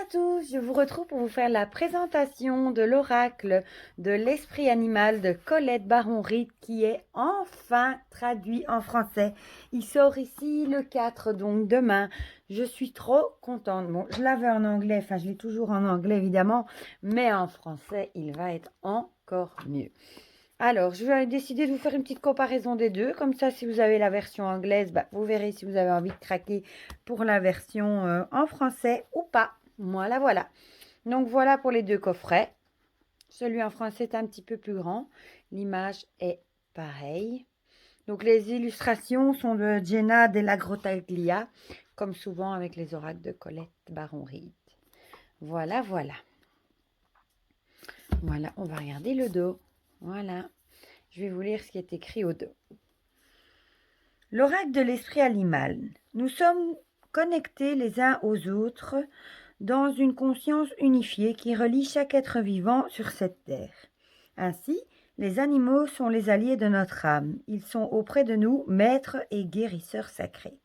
à tous, je vous retrouve pour vous faire la présentation de l'oracle de l'esprit animal de Colette Baron-Reid qui est enfin traduit en français. Il sort ici le 4, donc demain. Je suis trop contente. Bon, je l'avais en anglais, enfin je l'ai toujours en anglais évidemment, mais en français il va être encore mieux. Alors, je vais décider de vous faire une petite comparaison des deux. Comme ça, si vous avez la version anglaise, vous verrez si vous avez envie de craquer pour la version en français ou pas. Voilà, voilà. Donc, voilà pour les deux coffrets. Celui en français est un petit peu plus grand. L'image est pareille. Donc, les illustrations sont de Jenna Della Grottaglia, comme souvent avec les oracles de Colette Baron-Reid. Voilà, voilà. Voilà, on va regarder le dos. Voilà. Je vais vous lire ce qui est écrit au dos. L'oracle de l'esprit animal. Nous sommes connectés les uns aux autres dans une conscience unifiée qui relie chaque être vivant sur cette terre. Ainsi, les animaux sont les alliés de notre âme. Ils sont auprès de nous maîtres et guérisseurs sacrés.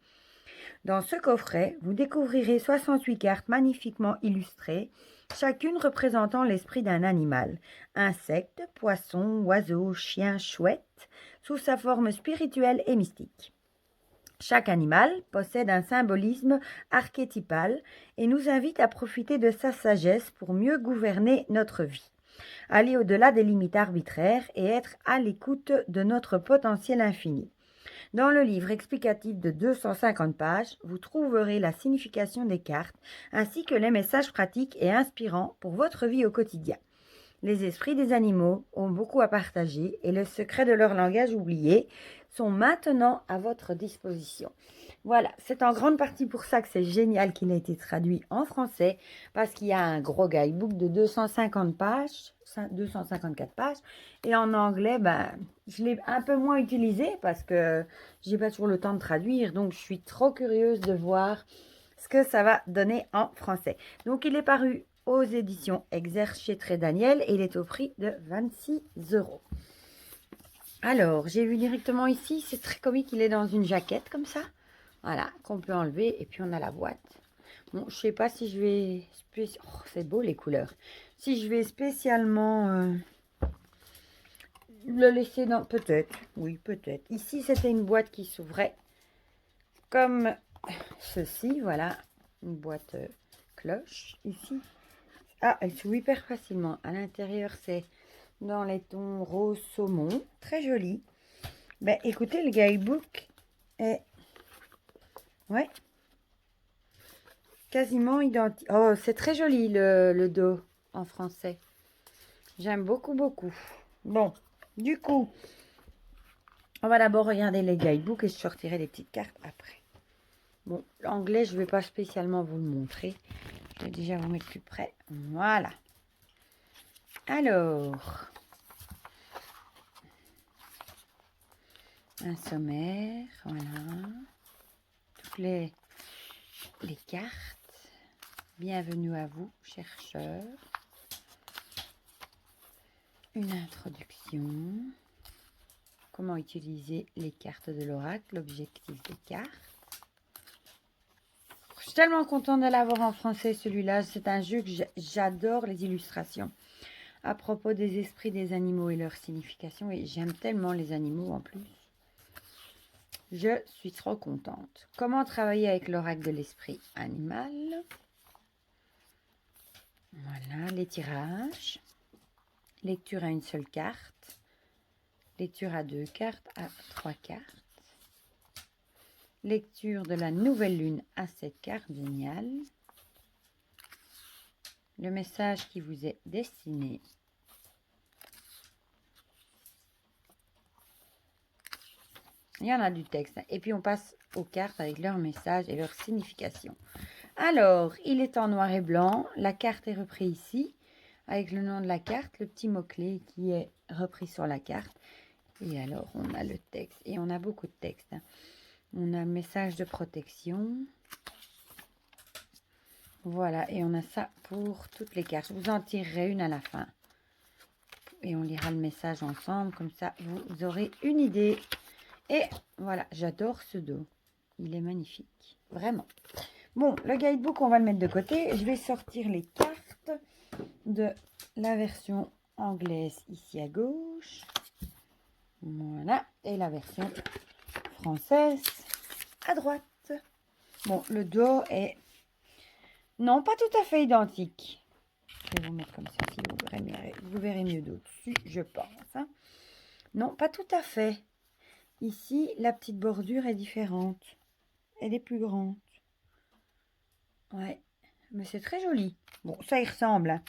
Dans ce coffret, vous découvrirez 68 cartes magnifiquement illustrées, chacune représentant l'esprit d'un animal, insecte, poisson, oiseau, chien, chouette, sous sa forme spirituelle et mystique. Chaque animal possède un symbolisme archétypal et nous invite à profiter de sa sagesse pour mieux gouverner notre vie, aller au-delà des limites arbitraires et être à l'écoute de notre potentiel infini. Dans le livre explicatif de 250 pages, vous trouverez la signification des cartes ainsi que les messages pratiques et inspirants pour votre vie au quotidien. Les esprits des animaux ont beaucoup à partager et les secrets de leur langage oublié sont maintenant à votre disposition. Voilà, c'est en grande partie pour ça que c'est génial qu'il a été traduit en français, parce qu'il y a un gros guidebook de 250 pages, 254 pages, et en anglais, je l'ai un peu moins utilisé parce que j'ai pas toujours le temps de traduire, donc je suis trop curieuse de voir ce que ça va donner en français. Donc il est paru aux éditions Exerce chez Très Daniel et il est au prix de 26 €. Alors, j'ai vu directement ici, c'est très comique, il est dans une jaquette comme ça. Voilà, qu'on peut enlever et puis on a la boîte. Bon, je sais pas si je vais... Oh, c'est beau les couleurs. Si je vais spécialement le laisser dans... Peut-être, oui, peut-être. Ici, c'était une boîte qui s'ouvrait comme ceci, voilà. Une boîte cloche, ici. Ah, elle s'ouvre hyper facilement. À l'intérieur, c'est dans les tons rose saumon. Très joli. Ben, écoutez, le guidebook est... Ouais. Quasiment identique. Oh, c'est très joli le dos en français. J'aime beaucoup, beaucoup. Bon, du coup, on va d'abord regarder les guidebooks et je sortirai les petites cartes après. Bon, l'anglais, je ne vais pas spécialement vous le montrer. Je vais déjà vous mettre plus près. Voilà. Alors, un sommaire, voilà. Toutes les cartes. Bienvenue à vous, chercheurs. Une introduction. Comment utiliser les cartes de l'oracle, l'objectif des cartes. Je suis tellement contente de l'avoir en français celui-là. C'est un jeu que j'adore les illustrations. À propos des esprits des animaux et leur signification. Et j'aime tellement les animaux en plus. Je suis trop contente. Comment travailler avec l'oracle de l'esprit animal. Voilà, les tirages. Lecture à une seule carte. Lecture à 2 cartes, à 3 cartes. Lecture de la nouvelle lune à 7 cartes, génial. Le message qui vous est destiné. Il y en a du texte. Et puis on passe aux cartes avec leur message et leur signification. Alors, il est en noir et blanc. La carte est reprise ici. Avec le nom de la carte, le petit mot-clé qui est repris sur la carte. Et alors, on a le texte. Et on a beaucoup de texte. On a message de protection. Voilà, et on a ça pour toutes les cartes. Je vous en tirerai une à la fin. Et on lira le message ensemble. Comme ça, vous aurez une idée. Et voilà, j'adore ce dos. Il est magnifique. Vraiment. Bon, le guidebook, on va le mettre de côté. Je vais sortir les cartes de la version anglaise ici à gauche. Voilà. Et la version française à droite. Bon, le dos est... Non, pas tout à fait identique. Je vais vous mettre comme ça, si vous verrez mieux d'au-dessus, je pense. Hein. Non, pas tout à fait. Ici, la petite bordure est différente. Elle est plus grande. Ouais, mais c'est très joli. Bon, ça y ressemble. Hein.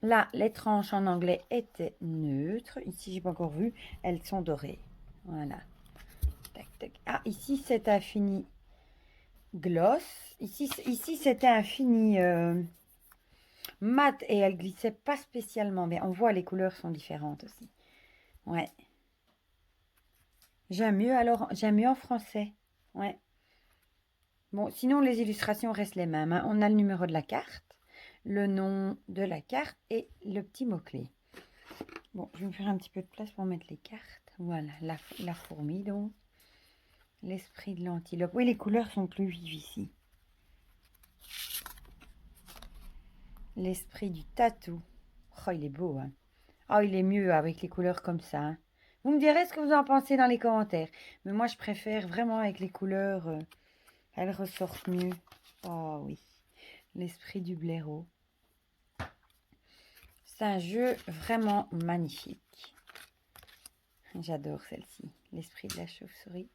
Là, les tranches en anglais étaient neutres. Ici, j'ai pas encore vu. Elles sont dorées. Voilà. Tac, tac. Ah, ici, c'est un fini gloss. Ici c'était un fini mat et elle glissait pas spécialement bien. On voit les couleurs sont différentes aussi. Ouais. J'aime mieux alors. J'aime mieux en français. Ouais. Bon, sinon les illustrations restent les mêmes. Hein. On a le numéro de la carte, le nom de la carte et le petit mot-clé. Bon, je vais me faire un petit peu de place pour mettre les cartes. Voilà, la fourmi donc. L'esprit de l'antilope. Oui, les couleurs sont plus vives ici. L'esprit du tatou. Oh, il est beau, hein. Oh, il est mieux avec les couleurs comme ça. Hein. Vous me direz ce que vous en pensez dans les commentaires. Mais moi, je préfère vraiment avec les couleurs. Elles ressortent mieux. Oh oui. L'esprit du blaireau. C'est un jeu vraiment magnifique. J'adore celle-ci. L'esprit de la chauve-souris.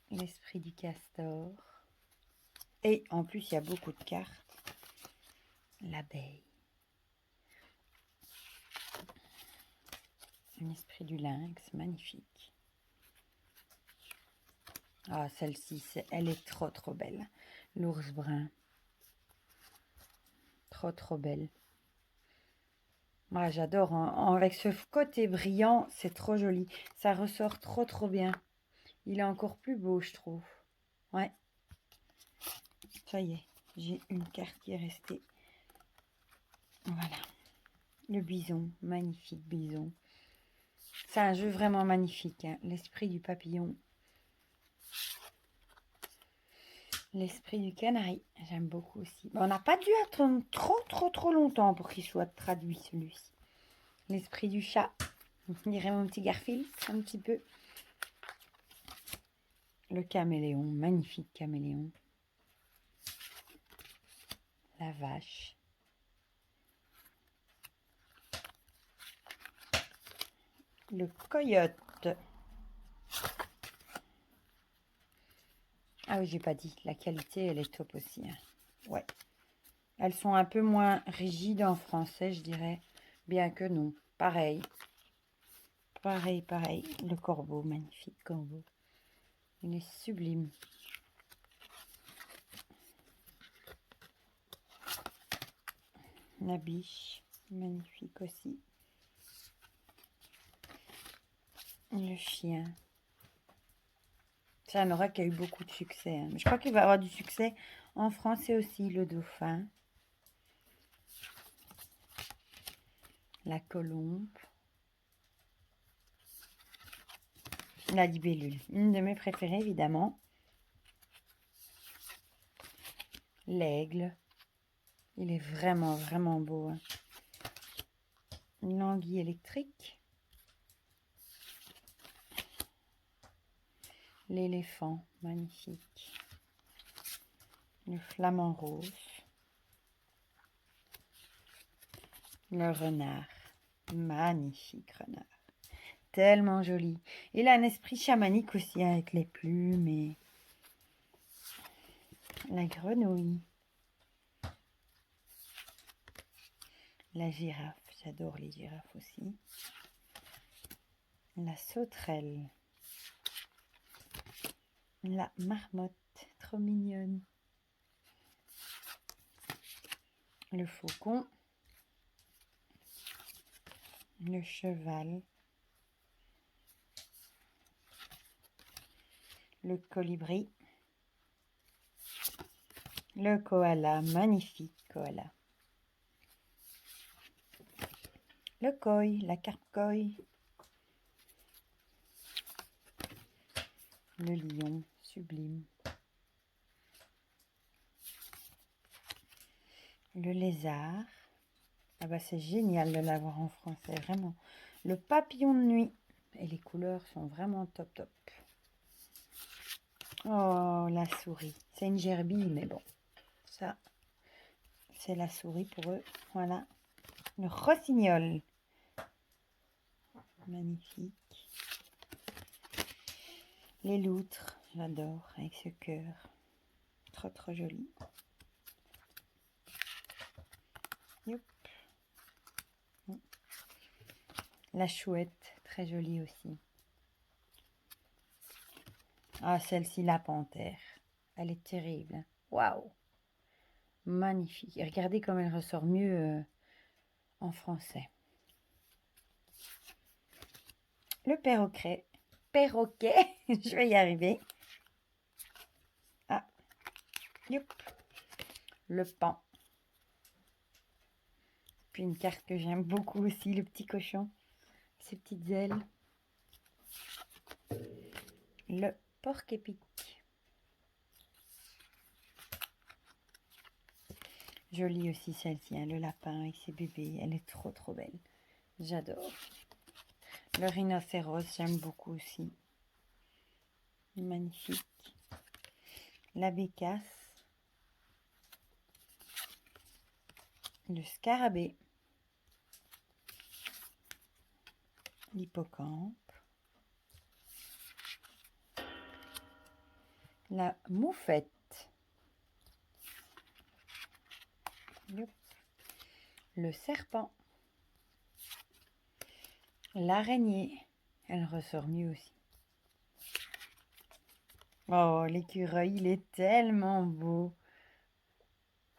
L'esprit du castor. Et en plus, il y a beaucoup de cartes. L'abeille. L'esprit du lynx, magnifique. Ah, celle-ci, elle est trop belle. L'ours brun. Trop belle. Moi, j'adore. Hein. Avec ce côté brillant, c'est trop joli. Ça ressort trop bien. Il est encore plus beau, je trouve. Ouais. Ça y est, j'ai une carte qui est restée. Voilà. Le bison, magnifique bison. C'est un jeu vraiment magnifique. Hein. L'esprit du papillon. L'esprit du canari. J'aime beaucoup aussi. Bon, on n'a pas dû attendre trop longtemps pour qu'il soit traduit celui-ci. L'esprit du chat. On dirait mon petit Garfield, un petit peu. Le caméléon, magnifique caméléon. La vache. Le coyote. Ah oui, j'ai pas dit. La qualité, elle est top aussi. Hein. Ouais. Elles sont un peu moins rigides en français, je dirais. Bien que non. Pareil. Pareil. Le corbeau, magnifique corbeau. Il est sublime. La biche, magnifique aussi. Le chien. C'est un aura qui a eu beaucoup de succès. Hein. Mais je crois qu'il va avoir du succès en français aussi, le dauphin. La colombe. La libellule. Une de mes préférées, évidemment. L'aigle. Il est vraiment beau. Hein. Une languille électrique. L'éléphant, magnifique. Le flamant rose. Le renard. Magnifique renard. Tellement joli. Il a un esprit chamanique aussi avec les plumes et la grenouille. La girafe. J'adore les girafes aussi. La sauterelle. La marmotte. Trop mignonne. Le faucon. Le cheval. Le colibri. Le koala. Magnifique koala. Le koi, la carpe koi. Le lion, sublime. Le lézard. Ah bah c'est génial de l'avoir en français, vraiment. Le papillon de nuit. Et les couleurs sont vraiment top top. Oh, la souris. C'est une gerbille, mais bon. Ça, c'est la souris pour eux. Voilà. Le rossignol. Magnifique. Les loutres. J'adore. Avec ce cœur. Trop, trop joli. Youp. La chouette. Très jolie aussi. Ah, celle-ci, la panthère. Elle est terrible. Waouh! Magnifique. Et regardez comme elle ressort mieux en français. Le perroquet. Perroquet. Je vais y arriver. Ah. Youp. Le paon. Puis une carte que j'aime beaucoup aussi, le petit cochon. Ses petites ailes. Le porc-épic. Jolie aussi celle-ci, hein, le lapin avec ses bébés. Elle est trop trop belle. J'adore. Le rhinocéros, j'aime beaucoup aussi. Magnifique. La bécasse. Le scarabée. L'hippocampe. La moufette. Le serpent. L'araignée. Elle ressort mieux aussi. Oh, l'écureuil, il est tellement beau.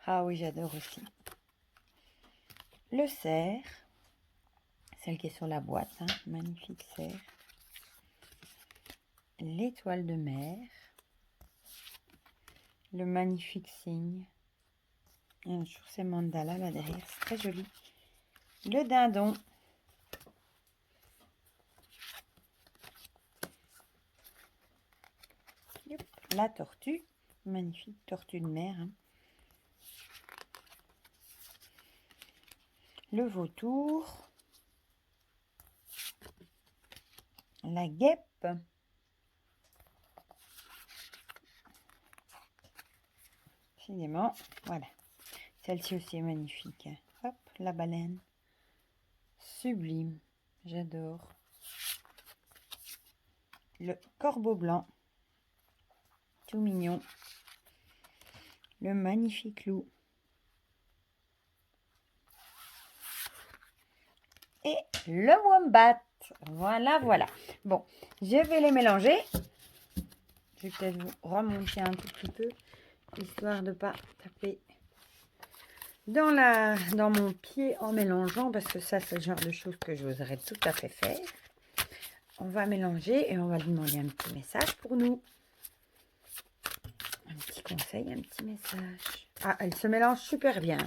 Ah oui, j'adore aussi. Le cerf. Celle qui est sur la boîte. Hein. Magnifique cerf. L'étoile de mer. Le magnifique cygne. Il y a toujours ces mandalas là derrière. C'est très joli. Le dindon. La tortue. Magnifique tortue de mer. Hein. Le vautour. La guêpe. Décidément, voilà. Celle-ci aussi est magnifique. Hop, la baleine. Sublime. J'adore. Le corbeau blanc. Tout mignon. Le magnifique loup. Et le wombat. Voilà, voilà. Bon, je vais les mélanger. Je vais peut-être vous remonter un tout petit peu, histoire de ne pas taper dans mon pied en mélangeant, parce que ça, c'est le genre de choses que j'oserais tout à fait faire. On va mélanger et on va lui demander un petit message pour nous. Un petit conseil, un petit message. Ah, elle se mélange super bien,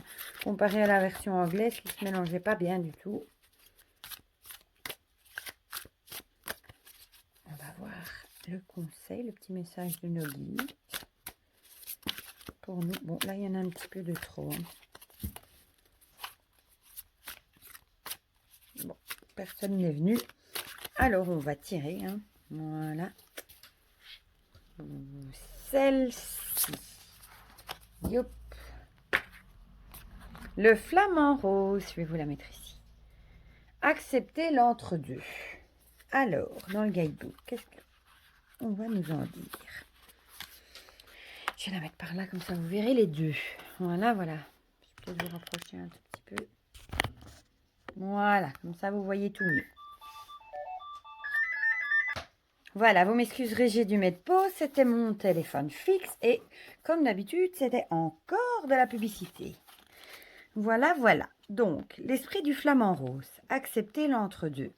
comparé à la version anglaise qui ne se mélangeait pas bien du tout. On va voir le conseil, le petit message de nos guides. Pour nous, bon, là, il y en a un petit peu de trop. Hein. Bon, personne n'est venu. Alors, on va tirer. Hein. Voilà. Celle-ci. Yop. Le flamant rose. Je vais vous la mettre ici. Accepter l'entre-deux. Alors, dans le guidebook, qu'est-ce qu'on va nous en dire? Je vais la mettre par là, comme ça vous verrez les deux. Voilà, voilà. Je vais peut-être vous rapprocher un tout petit peu. Voilà, comme ça vous voyez tout mieux. Voilà, vous m'excuserez, j'ai dû mettre pause. C'était mon téléphone fixe et comme d'habitude, c'était encore de la publicité. Voilà, voilà. Donc, l'esprit du flamant rose. Accepter l'entre-deux.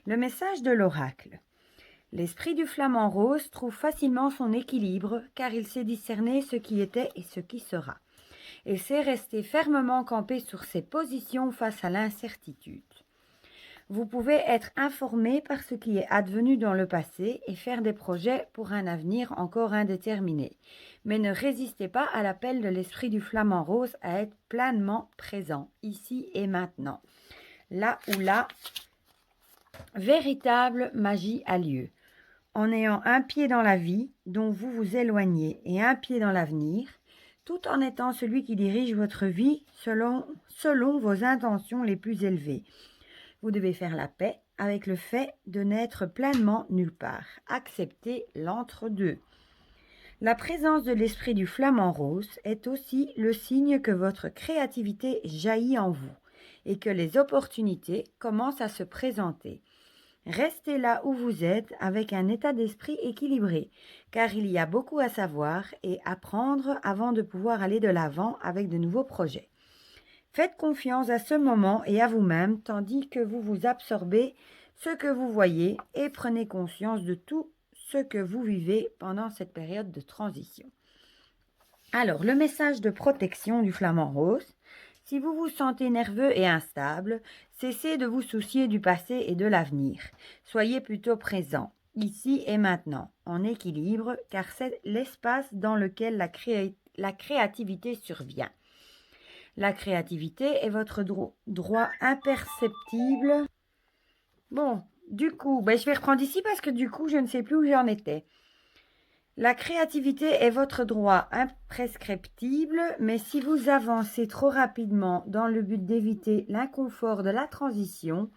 Le message de l'oracle. L'esprit du flamant rose trouve facilement son équilibre car il sait discerner ce qui était et ce qui sera. Et sait rester fermement campé sur ses positions face à l'incertitude. Vous pouvez être informé par ce qui est advenu dans le passé et faire des projets pour un avenir encore indéterminé. Mais ne résistez pas à l'appel de l'esprit du flamant rose à être pleinement présent, ici et maintenant. Là où la véritable magie a lieu. En ayant un pied dans la vie, dont vous vous éloignez, et un pied dans l'avenir, tout en étant celui qui dirige votre vie selon vos intentions les plus élevées. Vous devez faire la paix avec le fait de n'être pleinement nulle part. Acceptez l'entre-deux. La présence de l'esprit du flamant rose est aussi le signe que votre créativité jaillit en vous et que les opportunités commencent à se présenter. Restez là où vous êtes avec un état d'esprit équilibré, car il y a beaucoup à savoir et apprendre avant de pouvoir aller de l'avant avec de nouveaux projets. Faites confiance à ce moment et à vous-même, tandis que vous vous absorbez ce que vous voyez et prenez conscience de tout ce que vous vivez pendant cette période de transition. Alors, le message de protection du flamant rose. Si vous vous sentez nerveux et instable, cessez de vous soucier du passé et de l'avenir. Soyez plutôt présent, ici et maintenant, en équilibre, car c'est l'espace dans lequel la créativité survient. La créativité est votre droit imperceptible. Bon, du coup, je vais reprendre ici parce que du coup, je ne sais plus où j'en étais. La créativité est votre droit imprescriptible, mais si vous avancez trop rapidement dans le but d'éviter l'inconfort de la transition,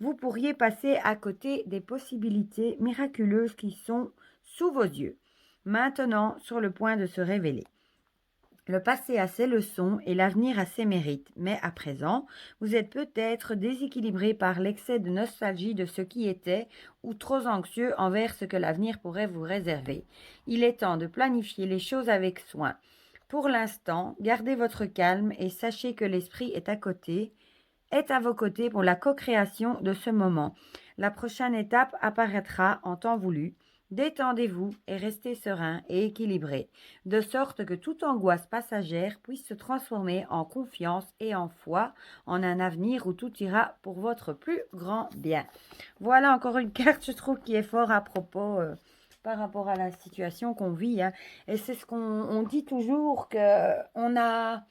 vous pourriez passer à côté des possibilités miraculeuses qui sont sous vos yeux, maintenant sur le point de se révéler. Le passé a ses leçons et l'avenir a ses mérites, mais à présent, vous êtes peut-être déséquilibré par l'excès de nostalgie de ce qui était ou trop anxieux envers ce que l'avenir pourrait vous réserver. Il est temps de planifier les choses avec soin. Pour l'instant, gardez votre calme et sachez que l'esprit est à vos côtés pour la co-création de ce moment. La prochaine étape apparaîtra en temps voulu. Détendez-vous et restez serein et équilibré, de sorte que toute angoisse passagère puisse se transformer en confiance et en foi en un avenir où tout ira pour votre plus grand bien. Voilà encore une carte, je trouve, qui est fort à propos par rapport à la situation qu'on vit. Et c'est ce qu'on dit toujours, qu'on n'a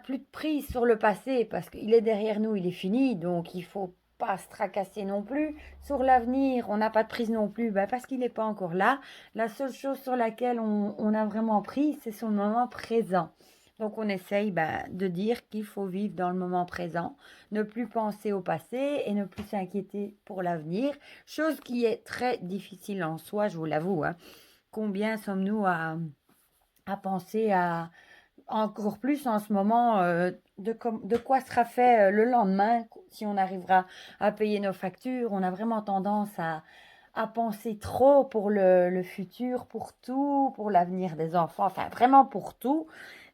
plus de prise sur le passé parce qu'il est derrière nous, il est fini, donc il faut pas se tracasser non plus. Sur l'avenir, on n'a pas de prise non plus parce qu'il n'est pas encore là. La seule chose sur laquelle on a vraiment prise, c'est sur le moment présent. Donc on essaye de dire qu'il faut vivre dans le moment présent, ne plus penser au passé et ne plus s'inquiéter pour l'avenir, chose qui est très difficile en soi, je vous l'avoue. Combien sommes-nous à penser à encore plus en ce moment de quoi sera fait le lendemain, si on arrivera à payer nos factures. On a vraiment tendance à penser trop pour le futur, pour tout, pour l'avenir des enfants, enfin vraiment pour tout.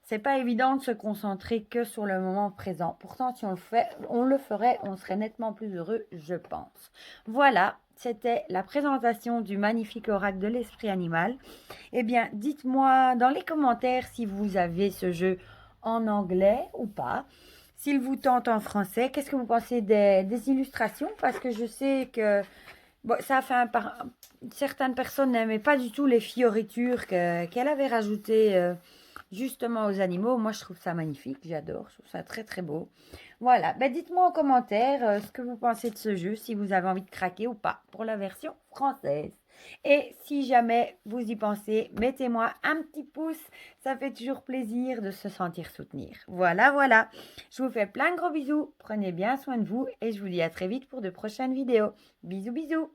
C'est pas évident de se concentrer que sur le moment présent. Pourtant, si on le ferait, on serait nettement plus heureux, je pense. Voilà, c'était la présentation du magnifique oracle de l'esprit animal. Eh bien, dites-moi dans les commentaires si vous avez ce jeu en anglais ou pas. S'il vous tente en français, qu'est-ce que vous pensez des illustrations? Parce que je sais que ça fait certaines personnes n'aimaient pas du tout les fioritures qu'elle avait rajoutées justement aux animaux. Moi, je trouve ça magnifique, j'adore, je trouve ça très très beau. Voilà, dites-moi en commentaire ce que vous pensez de ce jeu, si vous avez envie de craquer ou pas pour la version française. Et si jamais vous y pensez, mettez-moi un petit pouce, ça fait toujours plaisir de se sentir soutenir. Voilà, je vous fais plein de gros bisous, prenez bien soin de vous et je vous dis à très vite pour de prochaines vidéos. Bisous.